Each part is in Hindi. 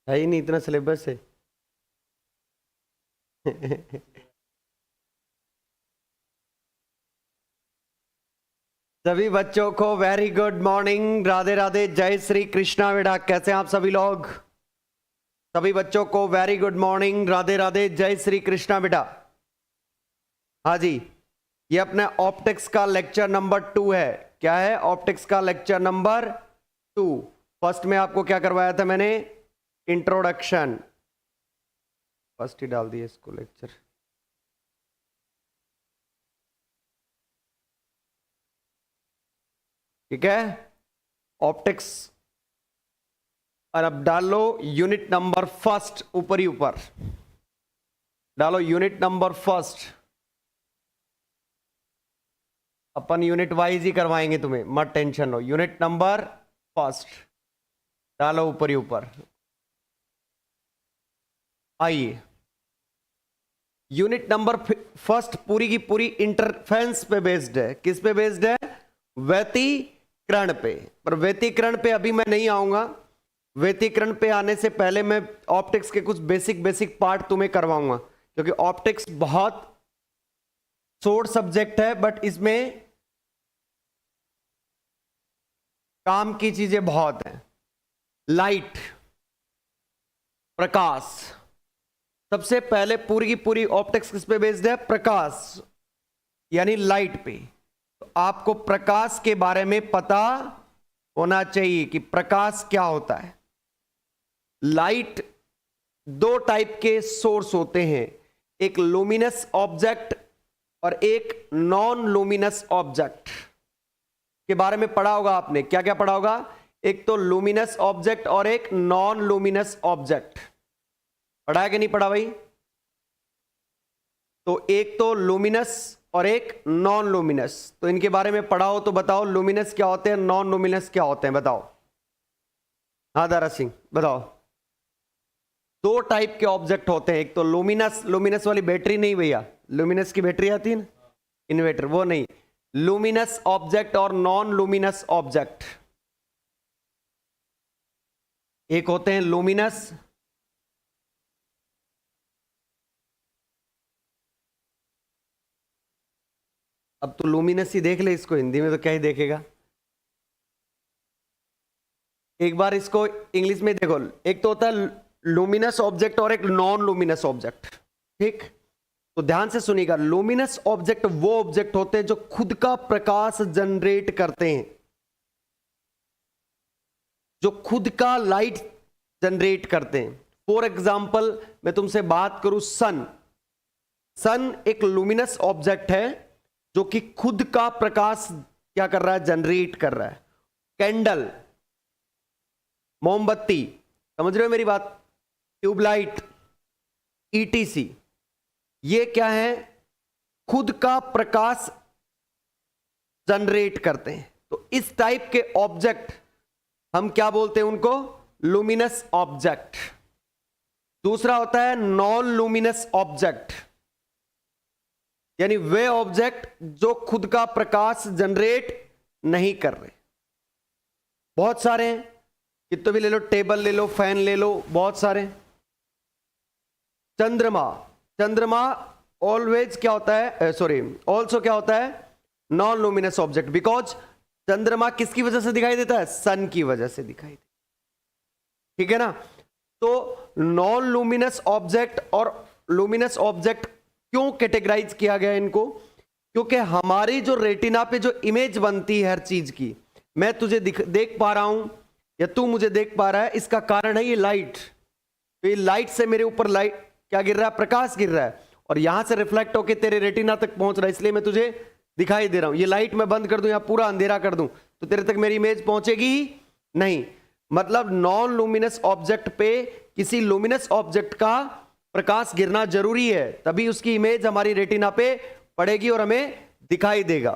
है ही नहीं इतना सिलेबस है। सभी बच्चों को very good morning, Radhe Radhe, जय श्री कृष्णा। बेटा कैसे हैं आप सभी लोग? सभी बच्चों को very good morning, Radhe Radhe, जय श्री कृष्णा। बेटा हाँ जी, ये अपने ऑप्टिक्स का लेक्चर नंबर 2 है। क्या है? ऑप्टिक्स का लेक्चर नंबर 2। फर्स्ट में आपको क्या करवाया था मैंने? इंट्रोडक्शन। फर्स्ट ही डाल दिया इसको लेक्चर। ठीक है, ऑप्टिक्स। और अब डालो यूनिट नंबर फर्स्ट, ऊपर ही ऊपर डालो यूनिट नंबर फर्स्ट। अपन यूनिट वाइज ही करवाएंगे तुम्हें, मत टेंशन लो। यूनिट नंबर फर्स्ट डालो ऊपर ही ऊपर। आइए, यूनिट नंबर फर्स्ट पूरी की पूरी इंटरफेरेंस पे बेस्ड है। किस पे बेस्ड है? व्यतिकरण पे। पर व्यतिकरण पे अभी मैं नहीं आऊंगा। व्यतिकरण पे आने से पहले मैं ऑप्टिक्स के कुछ बेसिक पार्ट तुम्हें करवाऊंगा, क्योंकि ऑप्टिक्स बहुत शॉर्ट सब्जेक्ट है, बट इसमें काम की चीजें बहुत हैं। लाइट, प्रकाश। सबसे पहले पूरी की पूरी ऑप्टिक्स किस पे बेस्ड है? प्रकाश, यानी लाइट पे। तो आपको प्रकाश के बारे में पता होना चाहिए कि प्रकाश क्या होता है। लाइट दो टाइप के सोर्स होते हैं, एक लुमिनस ऑब्जेक्ट और एक नॉन लुमिनस ऑब्जेक्ट। के बारे में पढ़ा होगा आपने। क्या क्या पढ़ा होगा? एक तो लुमिनस ऑब्जेक्ट और एक नॉन लुमिनस ऑब्जेक्ट। पढ़ा है कि नहीं पढ़ा भाई? तो एक तो लुमिनस और एक नॉन लुमिनस। तो इनके बारे में पढ़ा हो तो बताओ, लुमिनस क्या होते हैं, नॉन लुमिनस क्या होते हैं, बताओ। हाँ दारा सिंह बताओ। दो टाइप के ऑब्जेक्ट होते हैं, एक तो लुमिनस। लुमिनस वाली बैटरी नहीं भैया, लुमिनस की बैटरी आती है ना, इन्वर्टर, वो नहीं। लुमिनस ऑब्जेक्ट और नॉन लुमिनस ऑब्जेक्ट। एक होते हैं लुमिनस, अब तो लुमिनस ही देख ले, इसको हिंदी में तो क्या ही देखेगा। एक बार इसको इंग्लिश में देखो। एक तो होता है लुमिनस ऑब्जेक्ट और एक नॉन लुमिनस ऑब्जेक्ट। ठीक, तो ध्यान से सुनिएगा। लुमिनस ऑब्जेक्ट वो ऑब्जेक्ट होते हैं जो खुद का प्रकाश जनरेट करते हैं, जो खुद का लाइट जनरेट करते हैं। फॉर एग्जाम्पल मैं तुमसे बात करूं, सन। सन एक लुमिनस ऑब्जेक्ट है जो कि खुद का प्रकाश क्या कर रहा है? जनरेट कर रहा है। कैंडल, मोमबत्ती, समझ रहे हो मेरी बात? ट्यूबलाइट, ईटीसी, ये क्या है? खुद का प्रकाश जनरेट करते हैं। तो इस टाइप के ऑब्जेक्ट हम क्या बोलते हैं? उनको लुमिनस ऑब्जेक्ट। दूसरा होता है नॉन लुमिनस ऑब्जेक्ट, यानी वे ऑब्जेक्ट जो खुद का प्रकाश जनरेट नहीं कर रहे। बहुत सारे हैं, कितने भी ले लो, टेबल ले लो, फैन ले लो, बहुत सारे। चंद्रमा, चंद्रमा ऑलवेज क्या होता है, सॉरी, ऑल्सो क्या होता है? नॉन लुमिनस ऑब्जेक्ट, बिकॉज चंद्रमा किसकी वजह से दिखाई देता है? सन की वजह से दिखाई देता है। ठीक है ना? तो नॉन लुमिनस ऑब्जेक्ट और लुमिनस ऑब्जेक्ट क्यों कैटेगराइज किया गया इनको? क्योंकि हमारी जो रेटिना पे जो इमेज बनती है हर चीज की, मैं तुझे देख पा रहा हूं या तू मुझे देख पा रहा है, इसका कारण है ये लाइट। तो ये लाइट से मेरे ऊपर लाइट क्या गिर रहा है? प्रकाश गिर रहा है, और यहां से रिफ्लेक्ट होकर तेरे रेटिना तक पहुंच रहा है, इसलिए मैं तुझे दिखाई दे रहा हूं। ये लाइट मैं बंद कर दूं या पूरा अंधेरा कर दूं तो तेरे तक मेरी इमेज पहुंचेगी नहीं। मतलब नॉन लुमिनस ऑब्जेक्ट पे किसी लुमिनस ऑब्जेक्ट का प्रकाश गिरना जरूरी है, तभी उसकी इमेज हमारी रेटिना पे पड़ेगी और हमें दिखाई देगा।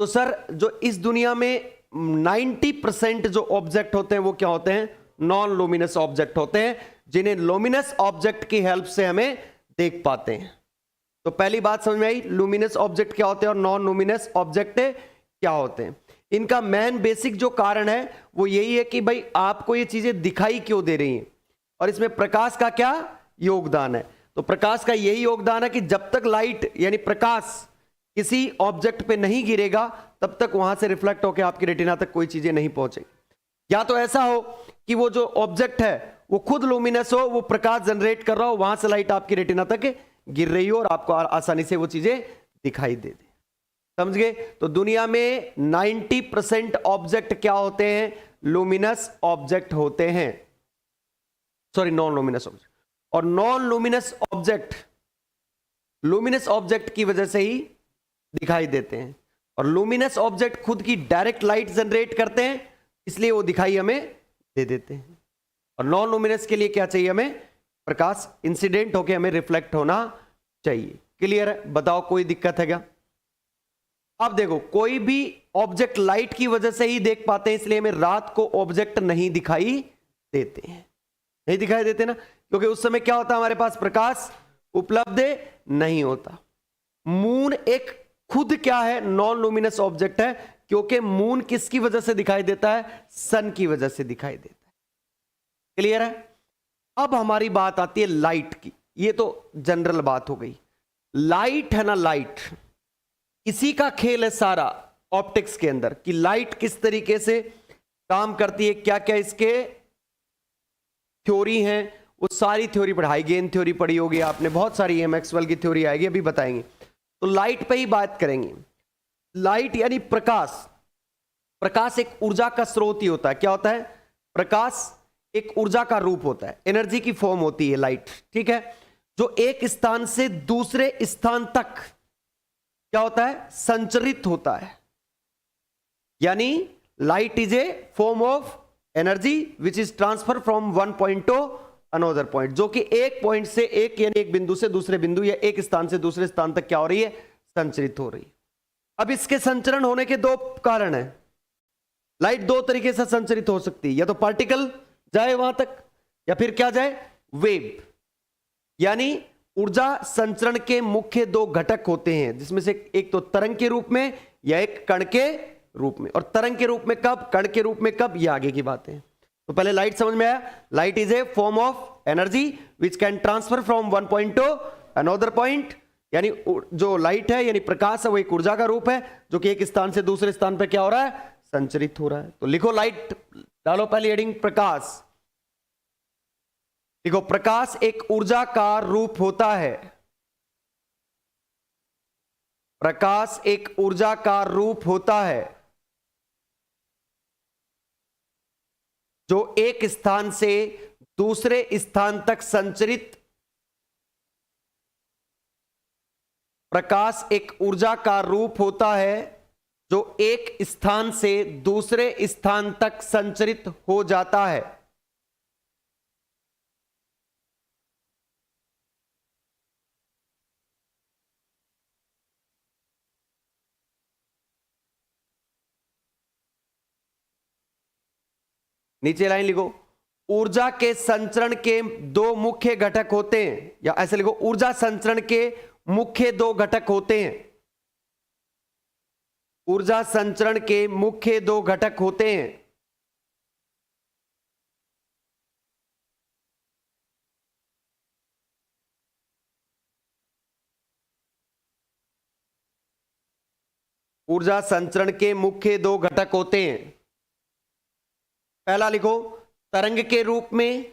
तो सर जो इस दुनिया में 90% जो ऑब्जेक्ट होते हैं वो क्या होते हैं? नॉन लुमिनस ऑब्जेक्ट होते हैं, जिन्हें लुमिनस ऑब्जेक्ट की हेल्प से हमें देख पाते हैं। तो पहली बात समझ में आई, लुमिनस ऑब्जेक्ट क्या होते हैं और नॉन लुमिनस ऑब्जेक्ट क्या होते हैं। इनका मेन बेसिक जो कारण है वो यही है कि भाई आपको ये चीजें दिखाई क्यों दे रही हैं, और इसमें प्रकाश का क्या योगदान है। तो प्रकाश का यही योगदान है कि जब तक लाइट यानी प्रकाश किसी ऑब्जेक्ट पे नहीं गिरेगा तब तक वहां से रिफ्लेक्ट होकर आपकी रेटिना तक कोई चीजें नहीं पहुंचेगी। या तो ऐसा हो कि वो जो ऑब्जेक्ट है वो खुद लुमिनस हो, वो प्रकाश जनरेट कर रहा हो, वहां से लाइट आपकी रेटिना तक गिर रही हो और आपको आसानी से वो चीजें दिखाई दे दे। समझ गए? तो दुनिया में 90% ऑब्जेक्ट क्या होते हैं? लुमिनस ऑब्जेक्ट होते हैं, सॉरी नॉन लुमिनस ऑब्जेक्ट। और non luminous object luminous object की वजह से ही दिखाई देते हैं, और लुमिनस ऑब्जेक्ट खुद की डायरेक्ट लाइट जनरेट करते हैं, इसलिए वो दिखाई हमें दे देते हैं। और नॉन लुमिनस के लिए क्या चाहिए? हमें प्रकाश इंसिडेंट होकर हमें रिफ्लेक्ट होना चाहिए। क्लियर है? बताओ कोई दिक्कत है क्या? अब देखो, कोई भी ऑब्जेक्ट लाइट की वजह से ही देख पाते हैं, इसलिए हमें रात को ऑब्जेक्ट नहीं दिखाई देते हैं। नहीं दिखाई देते ना, क्योंकि उस समय क्या होता है, हमारे पास प्रकाश उपलब्ध नहीं होता। मून एक खुद क्या है? नॉन लुमिनस ऑब्जेक्ट है, क्योंकि मून किसकी वजह से दिखाई देता है? सन की वजह से दिखाई देता है। क्लियर है? अब हमारी बात आती है लाइट की। ये तो जनरल बात हो गई। लाइट है ना, लाइट इसी का खेल है सारा ऑप्टिक्स के अंदर, कि लाइट किस तरीके से काम करती है, क्या क्या इसके थ्योरी हैं। वो सारी थ्योरी पढ़ाई, गेन थ्योरी पढ़ी होगी आपने, बहुत सारी है, मैक्सवेल की थ्योरी आएगी, अभी बताएंगे। तो लाइट पे ही बात करेंगे। लाइट यानी प्रकाश। प्रकाश एक ऊर्जा का स्रोत ही होता है। क्या होता है? प्रकाश एक ऊर्जा का रूप होता है, एनर्जी की फॉर्म होती है लाइट, ठीक है, जो एक स्थान से दूसरे स्थान तक क्या होता है? संचरित होता है। यानी light is a form of energy which is transfer from one point two another point, जो कि एक पॉइंट से यानी एक बिंदु से दूसरे बिंदु या एक स्थान से दूसरे स्थान तक क्या हो रही है? संचरित हो रही है। अब इसके संचरण होने के दो कारण हैं। लाइट दो तरीके से संचरित हो सकती है, या तो पार्टिकल जाए वहां तक, या फिर क्या जाए? वेव। यानी ऊर्जा संचरण के मुख्य दो घटक होते हैं, जिसमें से एक तो तरंग के रूप में या एक कण के रूप में। और तरंग के रूप में कब, कण के रूप में कब, ये आगे की बात है। तो पहले लाइट समझ में आया। Light is a form of energy which can transfer from one point two another point. यानी जो लाइट है यानी प्रकाश है, वो एक ऊर्जा का रूप है जो कि एक स्थान से दूसरे स्थान पर क्या हो रहा है? संचरित हो रहा है। तो लिखो लाइट, डालो पहले हेडिंग प्रकाश। देखो, प्रकाश एक ऊर्जा का रूप होता है। प्रकाश एक ऊर्जा का रूप होता है जो एक स्थान से दूसरे स्थान तक संचरित। प्रकाश एक ऊर्जा का रूप होता है जो एक स्थान से दूसरे स्थान तक संचरित हो जाता है। नीचे लाइन लिखो, ऊर्जा के संचरण के दो मुख्य घटक होते हैं, या ऐसे लिखो, ऊर्जा संचरण के मुख्य दो घटक होते हैं। ऊर्जा संचरण के मुख्य दो घटक होते हैं। ऊर्जा संचरण के मुख्य दो घटक होते हैं। पहला लिखो तरंग के रूप में,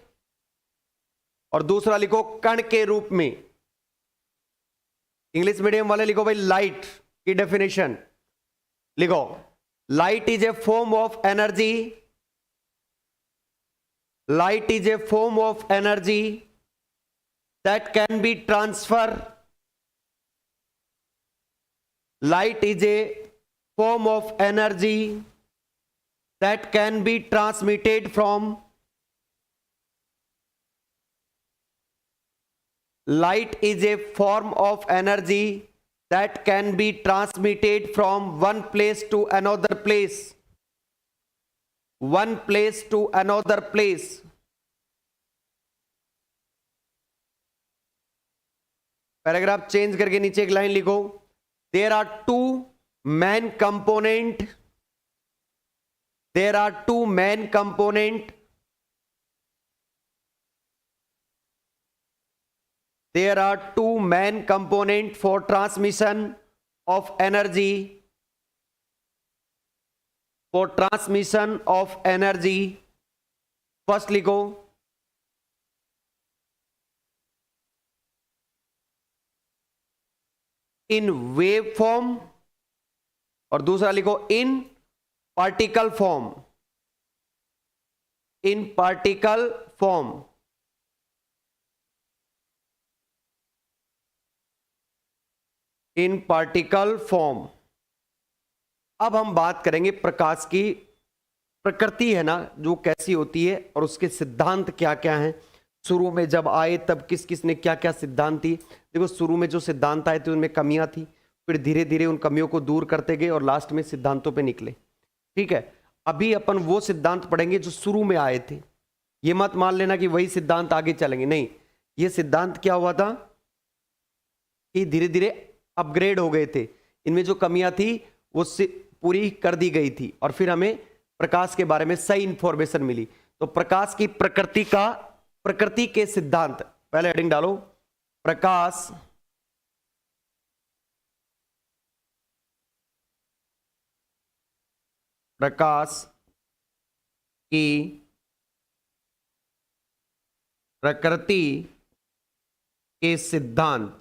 और दूसरा लिखो कण के रूप में। इंग्लिश मीडियम वाले लिखो भाई लाइट की डेफिनेशन लिखो, light is a form of energy. Light is a form of energy that can be transfer. Light is a form of energy that can be transmitted from light is a form of energy that can be transmitted from one place to another place. One place to another place. Paragraph change करके नीचे एक लाइन लिखो, there are two main component There are two main component. There are two main component for transmission of energy. For transmission of energy. First लिखो in wave form और दूसरा लिखो in particle form. In particle form. In particle form. अब हम बात करेंगे प्रकाश की प्रकृति है ना, जो कैसी होती है और उसके सिद्धांत क्या क्या हैं. शुरू में जब आए तब किस किस ने क्या क्या सिद्धांत थी. देखो शुरू में जो सिद्धांत आए थे उनमें कमियां थी, फिर धीरे धीरे उन कमियों को दूर करते गए और लास्ट में सिद्धांतों पे निकले. ठीक है, अभी अपन वो सिद्धांत पढ़ेंगे जो शुरू में आए थे. ये मत मान लेना कि वही सिद्धांत आगे चलेंगे, नहीं. ये सिद्धांत क्या हुआ था कि धीरे धीरे अपग्रेड हो गए थे. इनमें जो कमियां थी वो पूरी कर दी गई थी और फिर हमें प्रकाश के बारे में सही इंफॉर्मेशन मिली. तो प्रकाश की प्रकृति के सिद्धांत, पहले हेडिंग डालो प्रकाश की प्रकृति के सिद्धांत.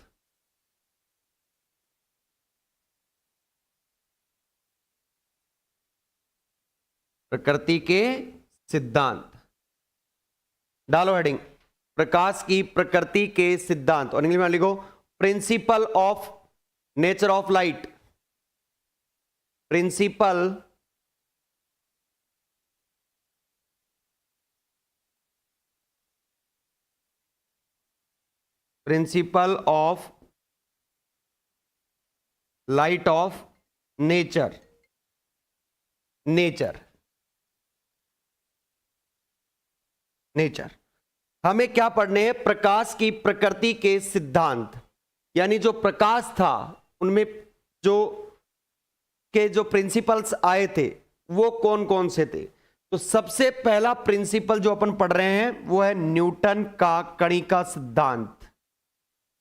प्रकृति के सिद्धांत डालो हेडिंग प्रकाश की प्रकृति के सिद्धांत और इंग्लिश में लिखो principle of nature of light. Principle of light of nature. हमें क्या पढ़ने हैं, प्रकाश की प्रकृति के सिद्धांत. यानी जो प्रकाश था उनमें जो प्रिंसिपल्स आए थे वो कौन कौन से थे. तो सबसे पहला प्रिंसिपल जो अपन पढ़ रहे हैं वो है न्यूटन का कणिका सिद्धांत.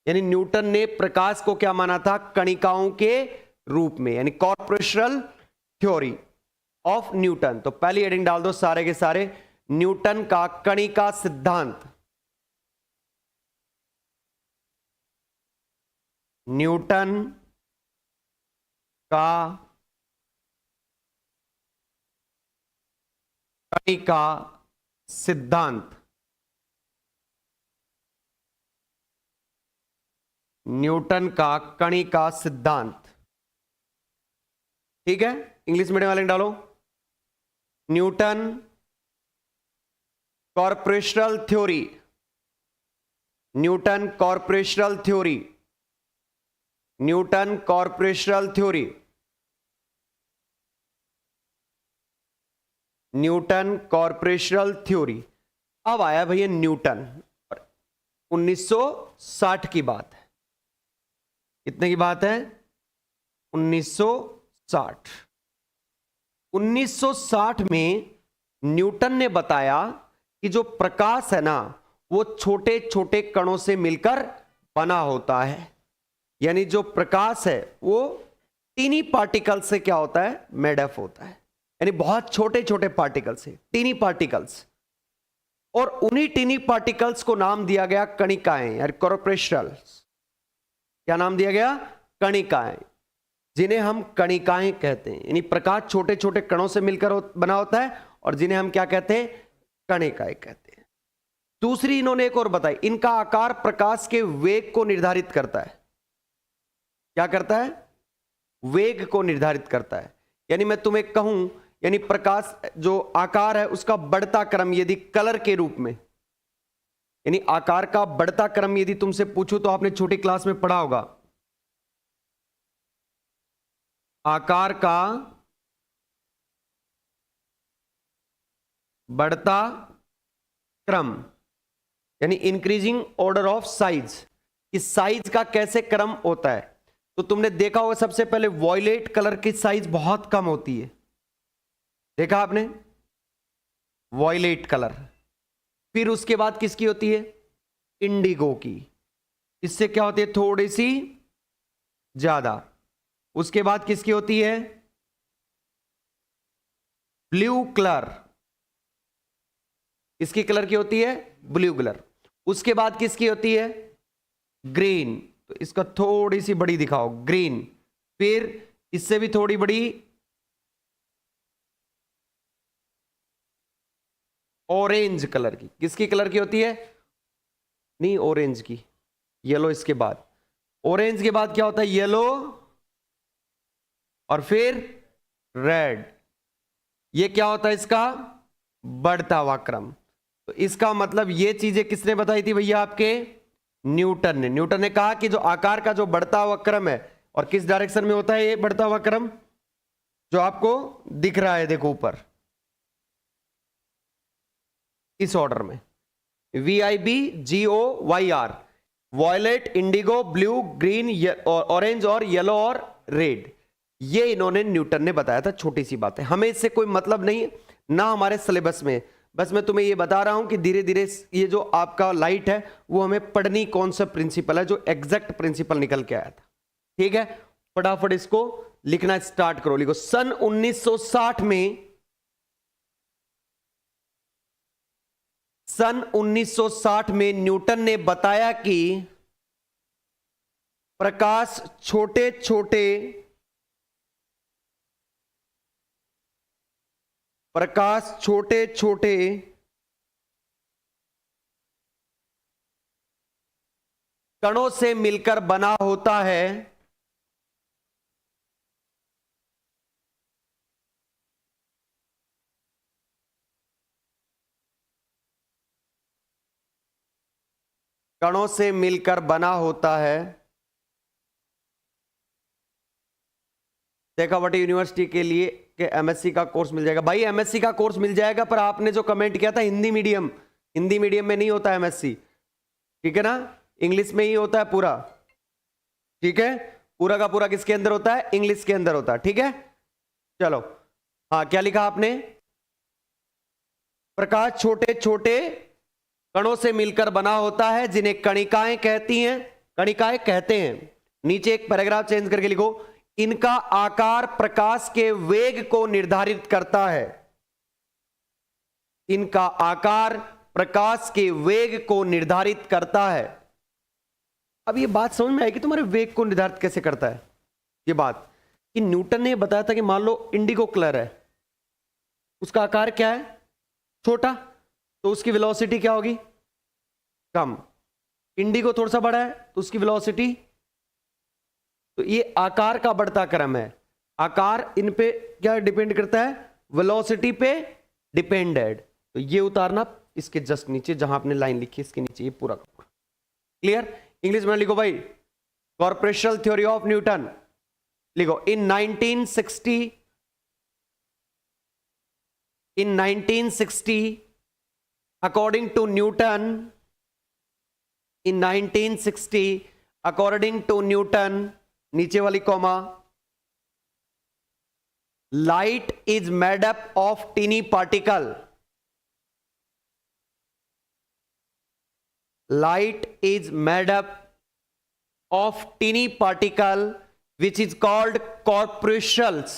यानी न्यूटन ने प्रकाश को क्या माना था, कणिकाओं के रूप में, यानी कॉर्पोरेशनल थ्योरी ऑफ न्यूटन. तो पहली हेडिंग डाल दो सारे के सारे न्यूटन का कणिका सिद्धांत. न्यूटन का कणिका सिद्धांत. न्यूटन का कणिका सिद्धांत. ठीक है, इंग्लिश मीडियम वाले डालो Newton corpuscular theory. Newton corpuscular theory. Newton corpuscular theory. Newton corpuscular theory. अब आया भैया न्यूटन. 1960 की बात है. कितने की बात है, 1960. 1960 में न्यूटन ने बताया कि जो प्रकाश है ना वो छोटे छोटे कणों से मिलकर बना होता है. यानी जो प्रकाश है वो टीनी पार्टिकल से क्या होता है, मेड अप होता है. यानी बहुत छोटे छोटे पार्टिकल से, टीनी पार्टिकल्स. और उन्हीं टीनी पार्टिकल्स को नाम दिया गया कणिकाएं, यानी कॉर्पोरेशनल. क्या नाम दिया गया, कणिकाएं, जिन्हें हम कणिकाएं कहते हैं. यानी प्रकाश छोटे छोटे कणों से मिलकर बना होता है और जिन्हें हम क्या कहते हैं, कणिकाएं कहते हैं. दूसरी इन्होंने एक और बताई, इनका आकार प्रकाश के वेग को निर्धारित करता है. क्या करता है, वेग को निर्धारित करता है. यानी मैं तुम्हें कहूं, यानी प्रकाश जो आकार है उसका बढ़ता क्रम यदि कलर के रूप में, यानी आकार का बढ़ता क्रम यदि तुमसे पूछूं तो आपने छोटी क्लास में पढ़ा होगा. आकार का बढ़ता क्रम यानी इंक्रीजिंग ऑर्डर ऑफ साइज. इस साइज का कैसे क्रम होता है, तो तुमने देखा होगा सबसे पहले वॉयलेट कलर की साइज बहुत कम होती है. देखा आपने, वॉयलेट कलर। फिर उसके बाद किसकी होती है, इंडिगो की, इससे क्या होती है, थोड़ी सी ज्यादा। उसके बाद किसकी होती है, ब्लू कलर, इसकी कलर की होती है ब्लू कलर। उसके बाद किसकी होती है, ग्रीन, तो इसका थोड़ी सी बड़ी दिखाओ, ग्रीन। फिर इससे भी थोड़ी बड़ी, ऑरेंज कलर की। किसकी कलर की होती है, नहीं ऑरेंज की, येलो इसके बाद। ऑरेंज के बाद क्या होता है, येलो, और फिर रेड। ये क्या होता है, इसका बढ़ता हुआ क्रम। तो इसका मतलब ये चीजें किसने बताई थी भैया, आपके न्यूटन ने। न्यूटन ने कहा कि जो आकार का जो बढ़ता हुआ क्रम है, और किस डायरेक्शन में होता है ये बढ़ता हुआ क्रम, जो आपको दिख रहा है, देखो ऊपर इस ऑर्डर में, VIBGOYR, violet, indigo, blue, green, orange और येलो और रेड। ये इन्होंने न्यूटन ने बताया था। छोटी सी बात है, हमें इससे कोई मतलब नहीं ना हमारे सिलेबस में। बस मैं तुम्हें ये बता रहा हूं कि धीरे धीरे ये जो आपका लाइट है वो हमें पढ़नी कौन सा प्रिंसिपल है, जो एग्जैक्ट प्रिंसिपल निकल के आया था। ठीक है, फटाफट इसको लिखना स्टार्ट करो। लिखो, सन 1960 में, सन 1960 में न्यूटन ने बताया कि प्रकाश छोटे छोटे कणों से मिलकर बना होता है। कणों से मिलकर बना होता है। शेखावटी यूनिवर्सिटी के लिए के एमएससी का कोर्स मिल जाएगा। भाई एमएससी का कोर्स मिल जाएगा, पर आपने जो कमेंट किया था हिंदी मीडियम, हिंदी मीडियम में नहीं होता एमएससी, ठीक है ना, इंग्लिश में ही होता है पूरा। ठीक है, पूरा का पूरा किसके अंदर होता है, इंग्लिश के अंदर होता है। ठीक है, चलो, हाँ क्या लिखा आपने, प्रकाश छोटे छोटे कणों से मिलकर बना होता है जिन्हें कणिकाएं कहती हैं, कणिकाएं कहते हैं। नीचे एक पैराग्राफ चेंज करके लिखो, इनका आकार प्रकाश के वेग को निर्धारित करता है। इनका आकार प्रकाश के वेग को निर्धारित करता है। अब ये बात समझ में आएगी तुम्हारे, वेग को निर्धारित कैसे करता है। ये बात कि न्यूटन ने बताया था कि मान लो इंडिगो कलर है, उसका आकार क्या है, छोटा, तो उसकी वेलोसिटी क्या होगी, कम। इंडिगो थोड़ा सा बड़ा है तो उसकी वेलोसिटी, तो ये आकार का बढ़ता क्रम है। आकार इन पे क्या डिपेंड करता है, वेलोसिटी पे डिपेंडेड। तो ये उतारना इसके जस्ट नीचे, जहां आपने लाइन लिखी इसके नीचे, ये पूरा का पूरा क्लियर। इंग्लिश में लिखो भाई, कॉर्पोरेशनल थ्योरी ऑफ न्यूटन। लिखो, इन 1960 according to Newton, in 1960 according to Newton, नीचे वाली comma, light is made up of teeny particle. Light is made up of teeny particle which is called corpuscles,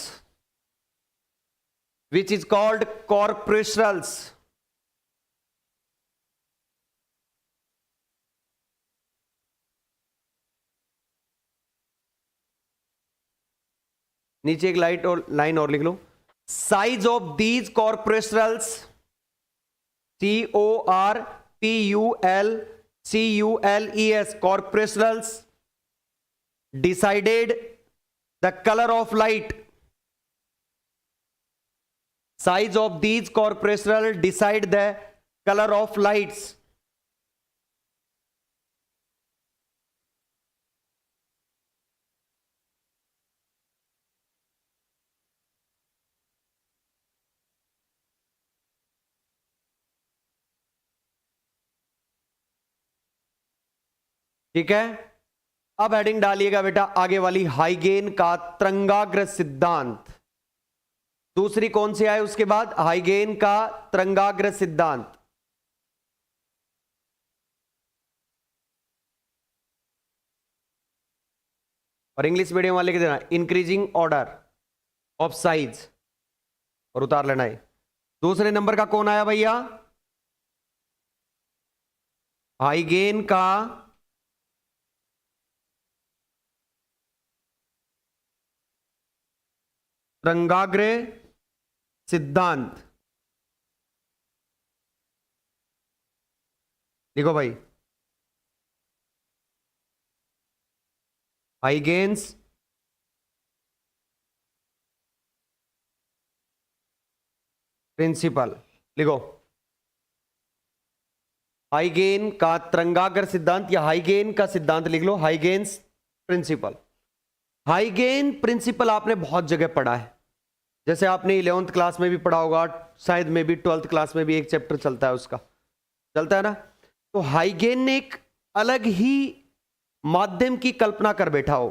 which is called corpuscles. नीचे एक लाइन और लिख लो, size of these corpuscles, CORPULCULES, corpuscles decided the color of light. Size of these corpuscles decide the color of lights. ठीक है, अब हेडिंग डालिएगा बेटा आगे वाली, हाइगेन का तरंगाग्र सिद्धांत। दूसरी कौन सी आए उसके बाद? हाइगेन का तरंगाग्र सिद्धांत। और इंग्लिश मीडियम वाले के देना इंक्रीजिंग ऑर्डर ऑफ साइज, और उतार लेना है। दूसरे नंबर का कौन आया भैया? हाइगेन का तरंगाग्र सिद्धांत। लिखो भाई, हाइगेन्स प्रिंसिपल। लिखो, हाइगेन का तरंगाग्र सिद्धांत या हाइगेन का सिद्धांत लिख लो, हाइगेन्स प्रिंसिपल। हाइगेन प्रिंसिपल आपने बहुत जगह पढ़ा है, जैसे आपने 11th क्लास में भी पढ़ा होगा, शायद में भी 12th क्लास में भी एक चैप्टर चलता है उसका, चलता है ना। तो हाइगेन ने एक अलग ही माध्यम की कल्पना कर बैठा हो,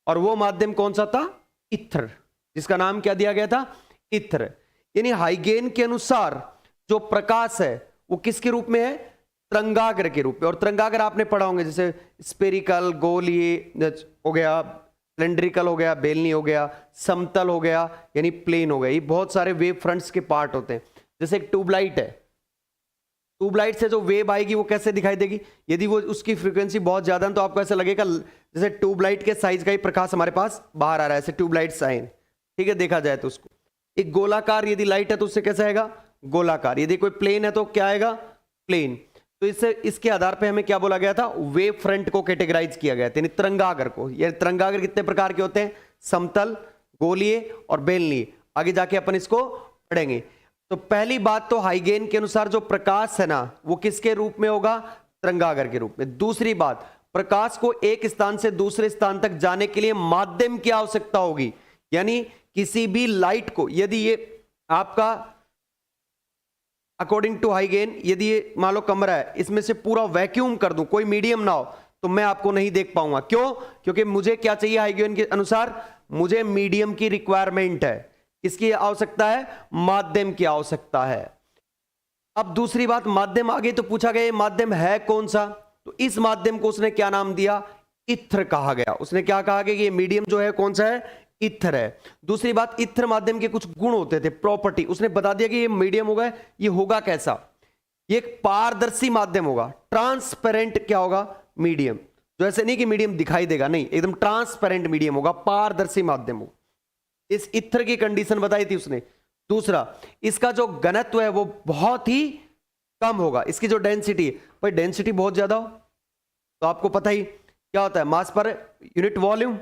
और वो माध्यम कौन सा था? इथर, जिसका नाम क्या दिया गया था? इथर। यानी हाइगेन के अनुसार जो प्रकाश है वो किसके रूप में है? तरंगाग्र के रूप में। और तरंगाग्र आपने पढ़ा होंगे, जैसे स्पेरिकल, गोलीय हो गया, सिलेंड्रिकल हो गया, बेलनी हो गया, समतल हो गया, यानी प्लेन हो गया। ये बहुत सारे वेव फ्रंट्स के पार्ट होते हैं। जैसे एक ट्यूबलाइट है, ट्यूबलाइट से जो वेव आएगी वो कैसे दिखाई देगी? यदि वो उसकी फ्रीक्वेंसी बहुत ज्यादा है तो आपको ऐसा लगेगा जैसे ट्यूबलाइट के साइज का ही प्रकाश हमारे पास बाहर आ रहा है, ऐसे ट्यूबलाइट साइन, ठीक है, देखा जाए तो उसको। एक गोलाकार यदि लाइट है तो उससे कैसा आएगा? गोलाकार। यदि कोई प्लेन है तो क्या आएगा? प्लेन। तो इससे इसके आधार पे हमें क्या बोला गया था? वेव फ्रंट को कैटेगराइज किया गया था, यानी तरंगाग्र को। ये तरंगाग्र कितने प्रकार के होते हैं? समतल, गोलीय और बेलनीय। आगे जाके अपन इसको पढ़ेंगे। तो पहली बात तो हाइगेन के अनुसार जो प्रकाश है ना वो किसके रूप में होगा? तरंगाग्र के रूप में। दूसरी बात, प्रकाश को एक स्थान से दूसरे स्थान तक जाने के लिए माध्यम की आवश्यकता होगी। यानी किसी भी लाइट को, यदि ये आपका अकॉर्डिंग टू हाइगेन, यदि ये मान लो कमरा है, इसमें से पूरा वैक्यूम कर दूं, कोई मीडियम ना हो, तो मैं आपको नहीं देख पाऊंगा। क्यों? क्योंकि मुझे क्या चाहिए? हाइगेन के अनुसार मुझे मीडियम की रिक्वायरमेंट है। किसकी आवश्यकता है? माध्यम की आवश्यकता है। अब दूसरी बात, माध्यम आ गई तो पूछा गया माध्यम है कौन सा? तो इस माध्यम को उसने क्या नाम दिया? इथर कहा गया। उसने क्या कहा कि ये मीडियम जो है कौन सा है? इथर है। दूसरी बात, इथर माध्यम के कुछ गुण होते थे, प्रॉपर्टी। उसने बता दिया कि ये मीडियम होगा, ये होगा कैसा? ये एक पारदर्शी माध्यम होगा, ट्रांसपेरेंट क्या होगा? मीडियम। जो ऐसे नहीं कि मीडियम दिखाई देगा, नहीं, एकदम ट्रांसपेरेंट मीडियम होगा, पारदर्शी माध्यम होगा। इस इथर की कंडीशन बताई थी उसने। दूसरा, इसका जो घनत्व है वो बहुत ही कम होगा। इसकी जो डेंसिटी, भाई डेंसिटी बहुत ज्यादा हो तो आपको पता ही क्या होता है? मास पर यूनिट वॉल्यूम,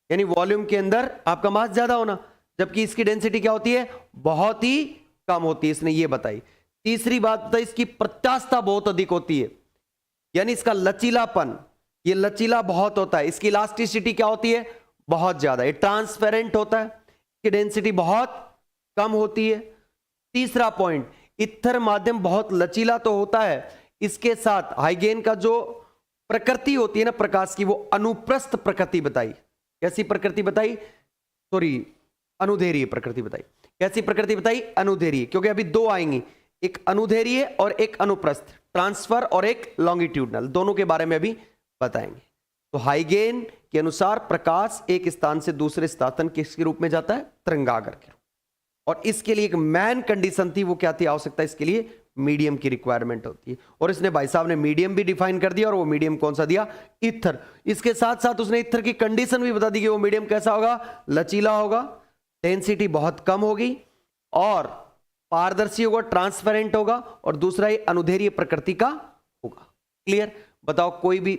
यानी वॉल्यूम के अंदर आपका मास ज्यादा होना, जबकि इसकी डेंसिटी क्या होती है? बहुत ही कम होती है, इसने ये बताई। तीसरी बात बताई, इसकी प्रत्यास्थता बहुत अधिक होती है, यानी इसका लचीलापन, ये लचीला बहुत होता है। इसकी इलास्टिसिटी क्या होती है? बहुत ज्यादा। ये ट्रांसपेरेंट होता है, इसकी डेंसिटी बहुत कम होती है। तीसरा पॉइंट, इथर माध्यम बहुत लचीला तो होता है, इसके साथ हाइगेन का जो प्रकृति होती है ना प्रकाश की, वो अनुप्रस्थ प्रकृति बताई। कैसी प्रकृति बताई? सॉरी, अनुदैर्घ्य प्रकृति बताई। कैसी प्रकृति बताई? अनुदैर्घ्य। क्योंकि अभी दो आएंगी, एक अनुदैर्घ्य और एक अनुप्रस्थ, ट्रांसफर और एक लॉन्गिट्यूडनल, दोनों के बारे में अभी बताएंगे। तो हाइगेन के अनुसार प्रकाश एक स्थान से दूसरे स्थान किसके रूप में जाता है? तरंगाग्र के रूप। और इसके लिए एक मेन कंडीशन थी, वो क्या थी? आवश्यकता इसके लिए मीडियम की रिक्वायरमेंट होती है। और इसने भाई साहब ने मीडियम भी डिफाइन कर दिया, और वो मीडियम कौन सा दिया? इथर। इसके साथ साथ उसने इथर की कंडीशन भी बता दी कि वो मीडियम कैसा होगा? लचीला होगा, डेंसिटी बहुत कम होगी, और पारदर्शी होगा, ट्रांसपेरेंट होगा, और दूसरा ये अनुदैर्घ्य प्रकृति का होगा। क्लियर? बताओ, कोई भी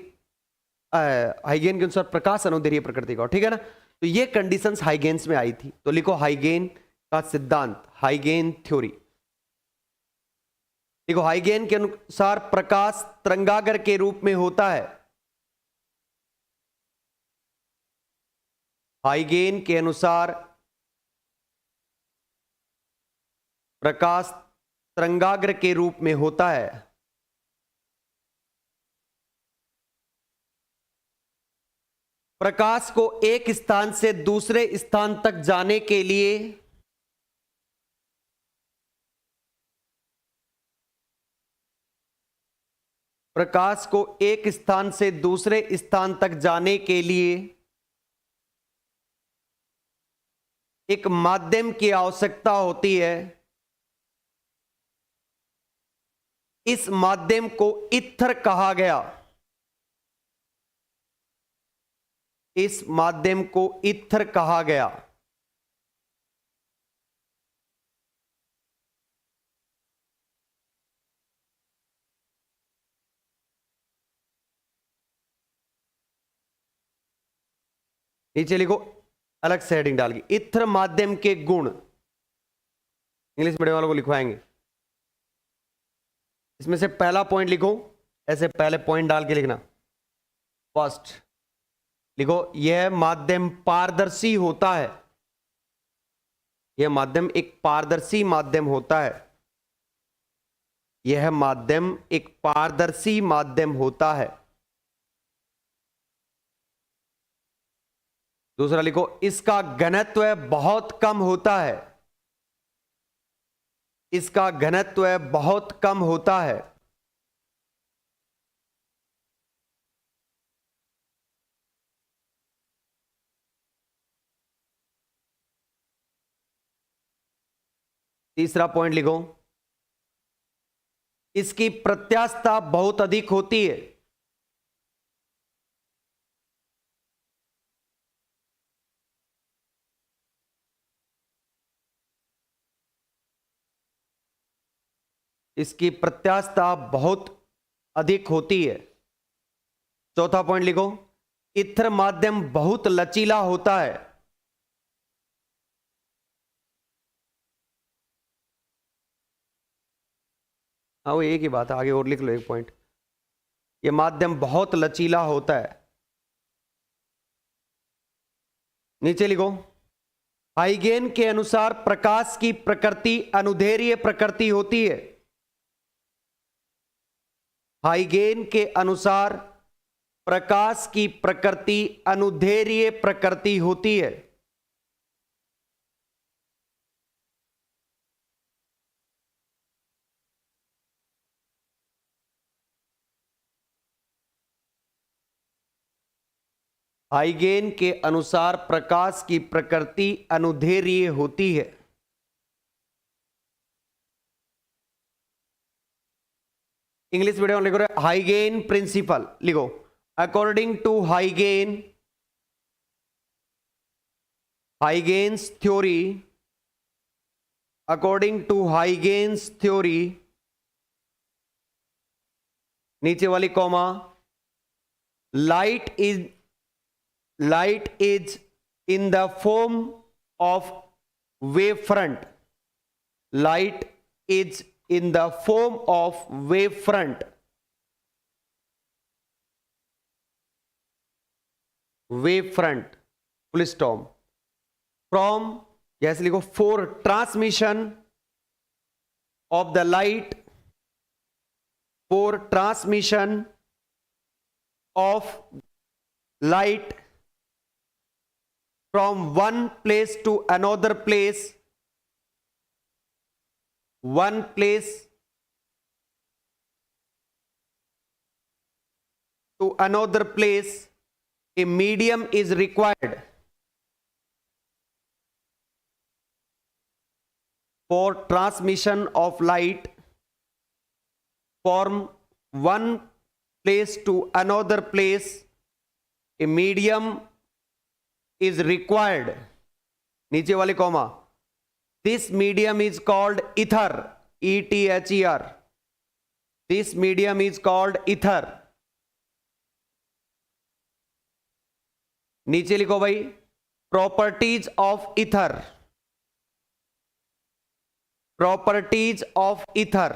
हाइगेन के अनुसार प्रकाश अनुदैर्घ्य प्रकृति का, ठीक है ना? तो ये कंडीशंस हाइगेन्स में आई थी। तो लिखो हाइगेन का सिद्धांत, हाइगेन थ्योरी। देखो, हाइगेन के अनुसार प्रकाश तरंगाग्र के रूप में होता है। हाइगेन के अनुसार प्रकाश तरंगाग्र के रूप में होता है। प्रकाश को एक स्थान से दूसरे स्थान तक जाने के लिए प्रकाश को एक स्थान से दूसरे स्थान तक जाने के लिए एक माध्यम की आवश्यकता होती है। इस माध्यम को ईथर कहा गया। इस माध्यम को ईथर कहा गया। नीचे लिखो अलग से हेडिंग डाल के, ईथर माध्यम के गुण। इंग्लिश मीडियम वालों को लिखवाएंगे। इसमें से पहला पॉइंट लिखो, ऐसे पहले पॉइंट डाल के लिखना। फर्स्ट लिखो, यह माध्यम पारदर्शी होता है। यह माध्यम एक पारदर्शी माध्यम होता है। यह माध्यम एक पारदर्शी माध्यम होता है। दूसरा लिखो, इसका घनत्व बहुत कम होता है। इसका घनत्व बहुत कम होता है। तीसरा पॉइंट लिखो, इसकी प्रत्यास्थता बहुत अधिक होती है। इसकी प्रत्यास्थता बहुत अधिक होती है। चौथा पॉइंट लिखो, ईथर माध्यम बहुत लचीला होता है। हाँ, वो एक ही बात है, आगे और लिख लो एक पॉइंट। यह माध्यम बहुत लचीला होता है। नीचे लिखो, हाइगेन के अनुसार प्रकाश की प्रकृति अनुदैर्घ्य प्रकृति होती है। हाइगेन के अनुसार प्रकाश की प्रकृति अनुदैर्घ्य प्रकृति होती है। हाइगेन के अनुसार प्रकाश की प्रकृति अनुदैर्घ्य होती है। इंग्लिश मीडियम लिखो, हाइगेन प्रिंसिपल लिखो। According to Huygens theory, according to Huygens theory, नीचे वाली comma, light is in the form of wave front. Light is in the form of wave front. Wave front, full stop. From, जैसे लिखो, for transmission of the light, for transmission of light from one place to another place, one place to another place, a medium is required. For transmission of light from one place to another place, a medium is required. नीचे वाले comma, this medium is called ether, E-T-H-E-R. This medium is called ether. नीचे लिखो भाई, properties of ether. Properties of ether.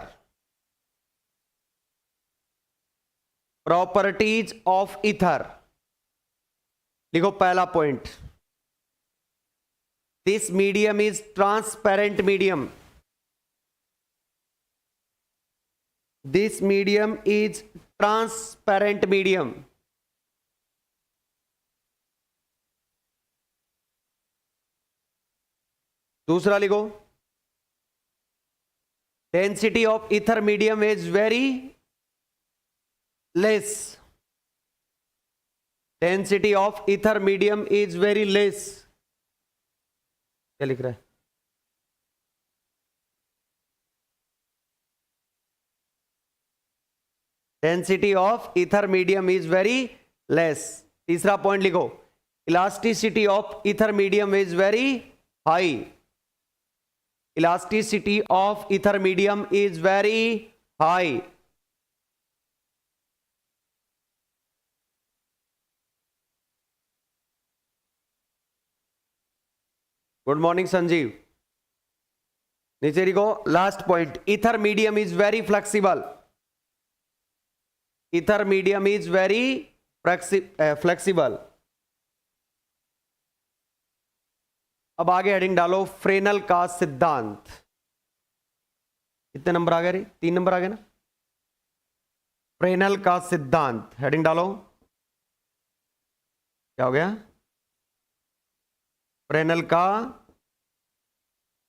Properties of ether. लिखो पहला point, this medium is transparent medium. This medium is transparent medium. दूसरा लिखो, density of ether medium is very less, density of ether medium is very less. क्या लिख रहा है? Density of ether medium is very less. तीसरा पॉइंट लिखो, elasticity of ether medium is very high. Elasticity of ether medium is very high. Good morning Sanjeev. नीचे लिखो last point, ether medium is very flexible. Ether medium is very flexible. अब आगे हेडिंग डालो, फ्रेनल का सिद्धांत। कितने नंबर आ गए रे? 3 नंबर आ गए ना। फ्रेनल का सिद्धांत, हेडिंग डालो। क्या हो गया? फ्रेनल का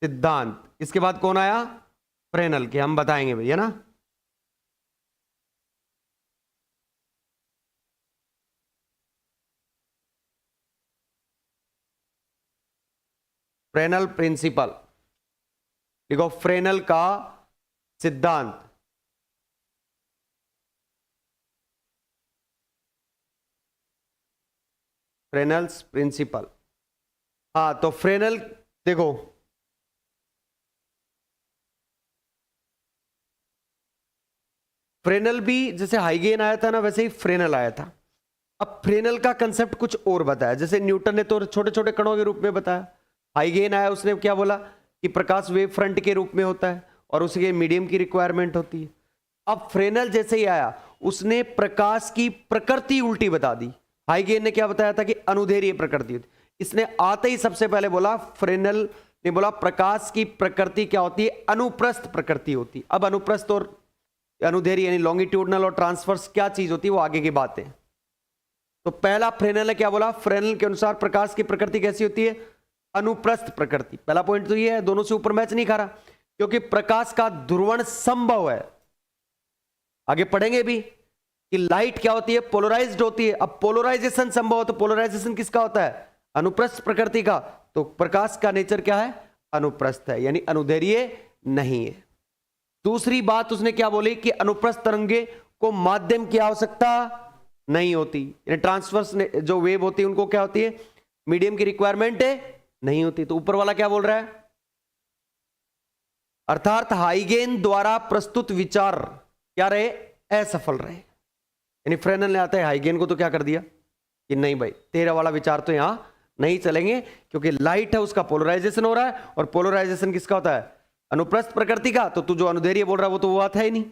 सिद्धांत। इसके बाद कौन आया? फ्रेनल के, हम बताएंगे भैया ना। फ्रेनल प्रिंसिपल लिखो, फ्रेनल का सिद्धांत। फ्रेनल्स प्रिंसिपल। हाँ तो फ्रेनल देखो, फ्रेनल भी जैसे हाइगेन आया था ना, वैसे ही फ्रेनल आया था। अब फ्रेनल का कंसेप्ट कुछ और बताया, जैसे न्यूटन ने तो छोटे छोटे कणों के रूप में बताया। हाइगेन आया, उसने क्या बोला कि प्रकाश वेव फ्रंट के रूप में होता है और उसके मीडियम की रिक्वायरमेंट होती है। अब फ्रेनल जैसे ही आया, उसने प्रकाश की प्रकृति उल्टी बता दी। हाइगेन ने क्या बताया था कि अनुदैर्घ्य प्रकृति होती। इसने आते ही सबसे पहले बोला, फ्रेनल ने बोला प्रकाश की प्रकृति क्या होती है? अनुप्रस्थ प्रकृति होती है। अब अनुप्रस्थ और अनुदैर्घ्य यानी लॉन्गिट्यूडनल और ट्रांसवर्स क्या चीज होती है, वो आगे की बात है। तो पहला फ्रेनल ने क्या बोला? फ्रेनल के अनुसार प्रकाश की प्रकृति कैसी होती है? अनुप्रस्थ प्रकृति। पहला पॉइंट तो ये है, दोनों से ऊपर मैच नहीं खा रहा, क्योंकि प्रकाश का ध्रुवण संभव है। आगे पढ़ेंगे भी कि लाइट क्या होती है? पोलराइज्ड होती है। अब पोलराइजेशन संभव हो तो पोलराइजेशन किसका होता है? अनुप्रस्थ प्रकृति का। तो प्रकाश का नेचर क्या है? अनुप्रस्थ है, यानी अनुदैर्घ्य नहीं है। दूसरी बात उसने क्या बोली कि अनुप्रस्थ तरंगे को माध्यम की आवश्यकता नहीं होती, यानी ट्रांसवर्स जो वेव होती है उनको क्या होती है? मीडियम की रिक्वायरमेंट नहीं होती। तो ऊपर वाला क्या बोल रहा है? अर्थात हाइगेन द्वारा प्रस्तुत विचार क्या रहे? असफल रहे। यानी फ्रेनल ने आता है हाइगेन को तो क्या कर दिया कि नहीं भाई, तेरा वाला विचार तो यहां नहीं चलेंगे, क्योंकि लाइट है उसका पोलराइजेशन हो रहा है, और पोलराइजेशन किसका होता है? अनुप्रस्थ प्रकृति का। तो तू जो अनुदैर्घ्य बोल रहा है वो तो वो बात है ही नहीं।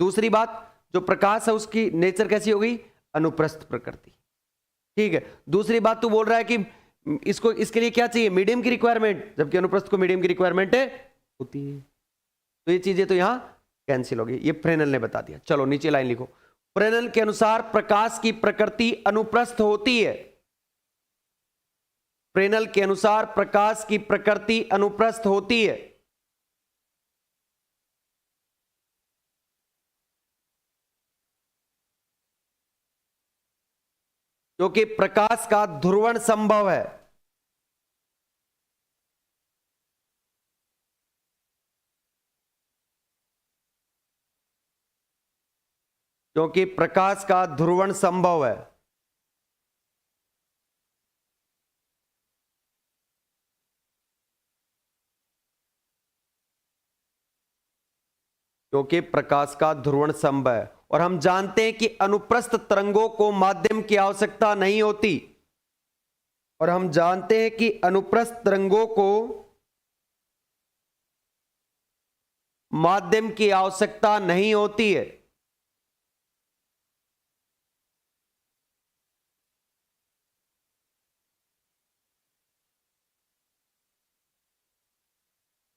दूसरी बात, जो प्रकाश है उसकी नेचर कैसी हो गई? अनुप्रस्थ प्रकृति। ठीक है। दूसरी बात तू बोल रहा है कि इसको, इसके लिए क्या चाहिए? मीडियम की रिक्वायरमेंट, जबकि अनुप्रस्थ को मीडियम की रिक्वायरमेंट होती है। तो ये चीजें तो यहां कैंसिल हो गई, ये फ्रेनल ने बता दिया। चलो नीचे लाइन लिखो, फ्रेनल के अनुसार प्रकाश की प्रकृति अनुप्रस्थ होती है। फ्रेनल के अनुसार प्रकाश की प्रकृति अनुप्रस्थ होती है। क्योंकि प्रकाश का ध्रुवण संभव है। क्योंकि प्रकाश का ध्रुवण संभव है। क्योंकि प्रकाश का ध्रुवण संभव है, और हम जानते हैं कि अनुप्रस्थ तरंगों को माध्यम की आवश्यकता नहीं होती। और हम जानते हैं कि अनुप्रस्थ तरंगों को माध्यम की आवश्यकता नहीं होती है।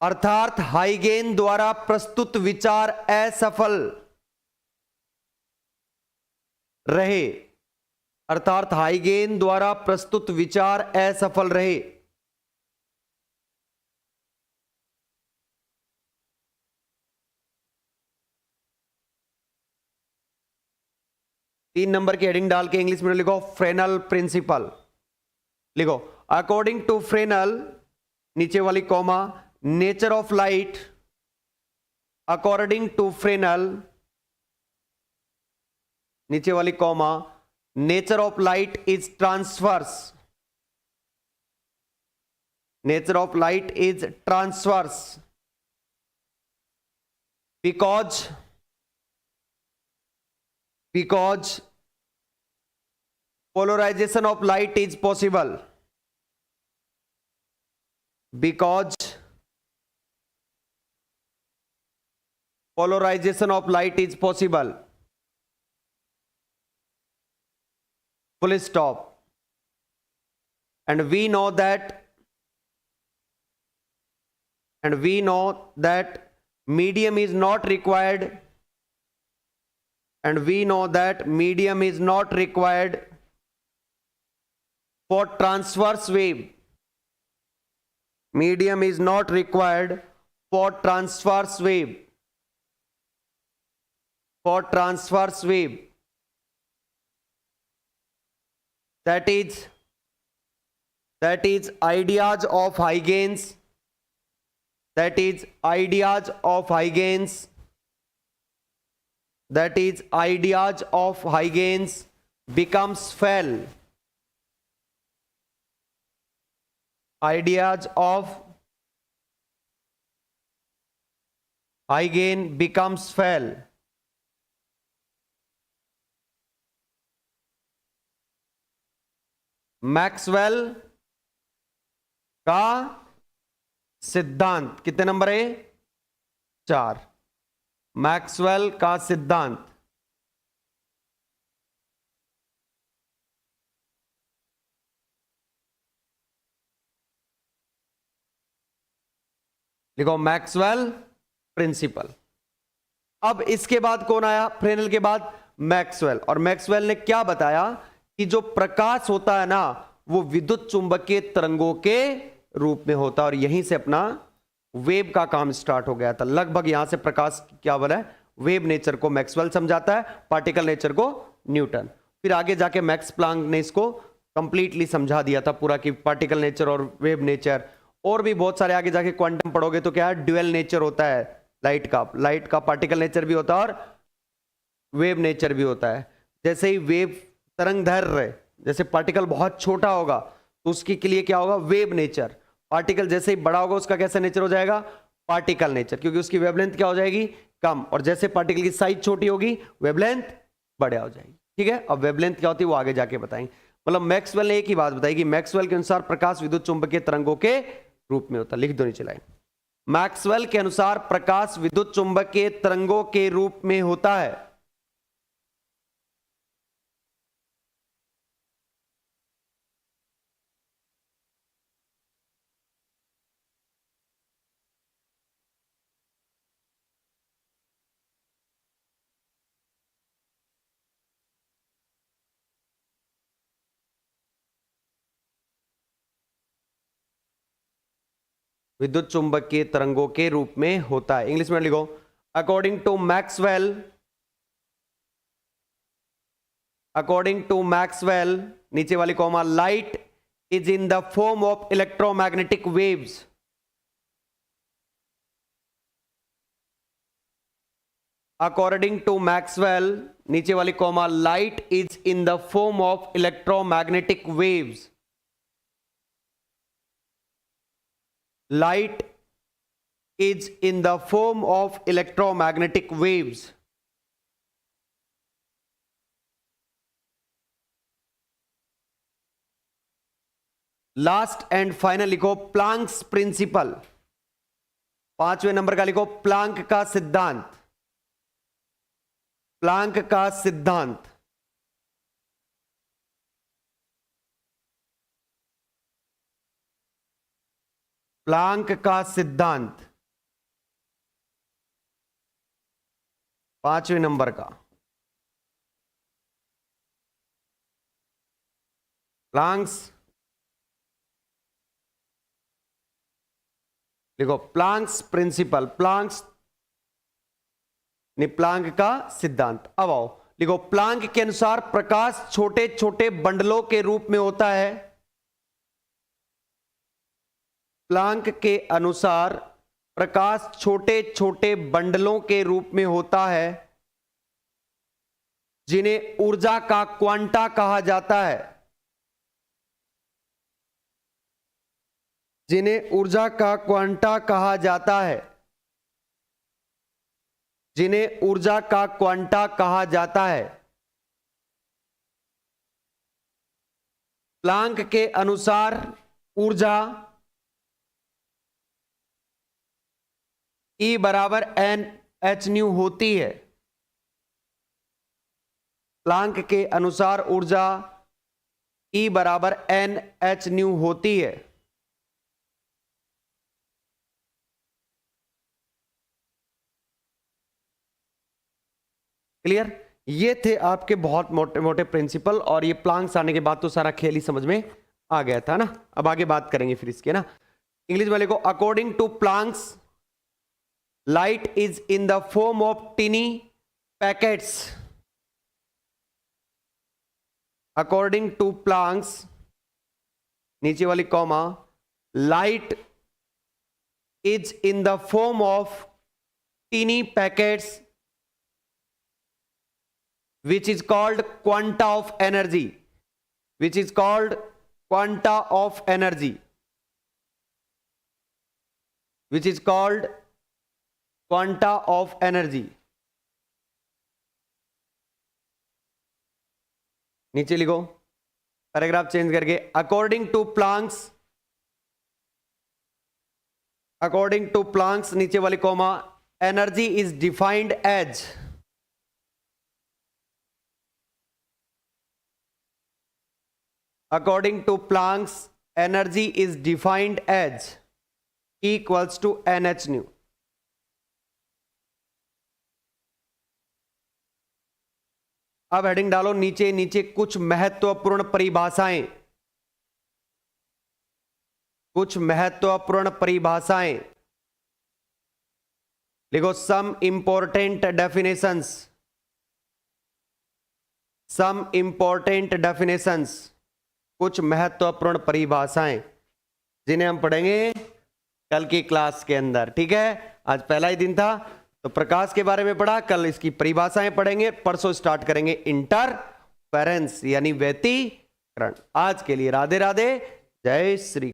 अर्थात हाइगेन द्वारा प्रस्तुत विचार असफल रहे। अर्थात हाइगेन द्वारा प्रस्तुत विचार असफल रहे। 3 नंबर की हेडिंग डाल के इंग्लिश में लिखो फ्रेनल प्रिंसिपल। लिखो अकॉर्डिंग टू फ्रेनल, नीचे वाली comma, nature of light, according to Fresnel, नीचे वाली comma, nature of light is transverse, nature of light is transverse because polarization of light is possible, because polarization of light is possible, full stop. And we know that medium is not required, and we know that medium is not required for transverse wave. Medium is not required for transverse wave. For transverse wave. That is ideas of Huygens. That is ideas of Huygens. That is ideas of Huygens becomes fell. Ideas of Huygens becomes fell. Maxwell का सिद्धांत कितने नंबर है? 4। मैक्सवेल का सिद्धांत, लिखो मैक्सवेल प्रिंसिपल। अब इसके बाद कौन आया? फ्रेनेल के बाद मैक्सवेल। और मैक्सवेल ने क्या बताया कि जो प्रकाश होता है ना, वो विद्युत चुंबकीय तरंगों के रूप में होता है, और यहीं से अपना वेव का काम स्टार्ट हो गया था। लगभग यहां से प्रकाश क्या बोला है, वेव नेचर को मैक्सवेल समझाता है, पार्टिकल नेचर को न्यूटन। फिर आगे जाके मैक्स प्लांक ने इसको कंप्लीटली समझा दिया था पूरा, कि पार्टिकल नेचर और वेव नेचर। और भी बहुत सारे आगे जाके क्वांटम पढ़ोगे तो क्या है, ड्यूअल नेचर होता है लाइट का पार्टिकल नेचर भी होता है और वेव नेचर भी होता है। जैसे ही वेव तरंग दैर्घ्य, जैसे पार्टिकल बहुत छोटा होगा तो उसके लिए क्या होगा, वेव नेचर। पार्टिकल जैसे ही बड़ा होगा उसका कैसा नेचर हो जाएगा, पार्टिकल नेचर, क्योंकि उसकी वेवलेंथ क्या हो जाएगी, कम। और जैसे पार्टिकल की साइज छोटी होगी वेवलेंथ बड़ा हो जाएगी। ठीक है, अब वेवलेंथ क्या होती है वो आगे जाके बताएंगे। मतलब मैक्सवेल ने एक ही बात बताई कि मैक्सवेल के अनुसार प्रकाश विद्युत चुंबकीय तरंगों के रूप में होता है। लिख दो नीचे लाइन, मैक्सवेल के अनुसार प्रकाश विद्युत चुंबकीय तरंगों के रूप में होता है। विद्युत चुंबकीय तरंगों के रूप में होता है। इंग्लिश में लिखो, अकॉर्डिंग टू मैक्सवेल, नीचे वाली comma, light is in the form of electromagnetic waves. According to Maxwell, नीचे वाली comma, light is in the form of electromagnetic waves. Light is in the form of electromagnetic waves. Last and final लिखो प्लांक्स प्रिंसिपल। 5वें नंबर का लिखो प्लांक का सिद्धांत। प्लांक का सिद्धांत, प्लांक का सिद्धांत 5वें नंबर का। प्लांक्स, लिखो प्लांक्स प्रिंसिपल, प्लांक का सिद्धांत। अब आओ लिखो, प्लांक के अनुसार प्रकाश छोटे छोटे बंडलों के रूप में होता है। प्लांक के अनुसार प्रकाश छोटे छोटे बंडलों के रूप में होता है, जिन्हें ऊर्जा का क्वांटा कहा जाता है। जिन्हें ऊर्जा का क्वांटा कहा जाता है। जिन्हें ऊर्जा का क्वांटा कहा जाता है। प्लांक के अनुसार ऊर्जा E बराबर NH न्यू होती है। प्लांक के अनुसार ऊर्जा E बराबर NH न्यू होती है। क्लियर? ये थे आपके बहुत मोटे मोटे प्रिंसिपल, और ये प्लांक्स आने के बाद तो सारा खेल ही समझ में आ गया था ना। अब आगे बात करेंगे फिर इसके ना। इंग्लिश वाले को, according to Planck's light is in the form of tiny packets. According to Planck's, नीचे वाली comma, light is in the form of tiny packets which is called quanta of energy, which is called quanta of energy, which is called quanta of energy। नीचे लिखो पैराग्राफ चेंज करके, according to Planck's, according to Planck's नीचे वाली comma, energy is defined as, according to Planck's energy is defined as E equals to NH nu। अब हेडिंग डालो नीचे नीचे कुछ महत्वपूर्ण परिभाषाएं, कुछ महत्वपूर्ण परिभाषाएं लिखो, some important definitions, some important definitions, कुछ महत्वपूर्ण परिभाषाएं जिन्हें हम पढ़ेंगे कल की क्लास के अंदर। ठीक है, आज पहला ही दिन था तो प्रकाश के बारे में पढ़ा, कल इसकी परिभाषाएं पढ़ेंगे, परसों स्टार्ट करेंगे इंटरफेरेंस यानी व्यतिकरण। आज के लिए राधे राधे, जय श्री।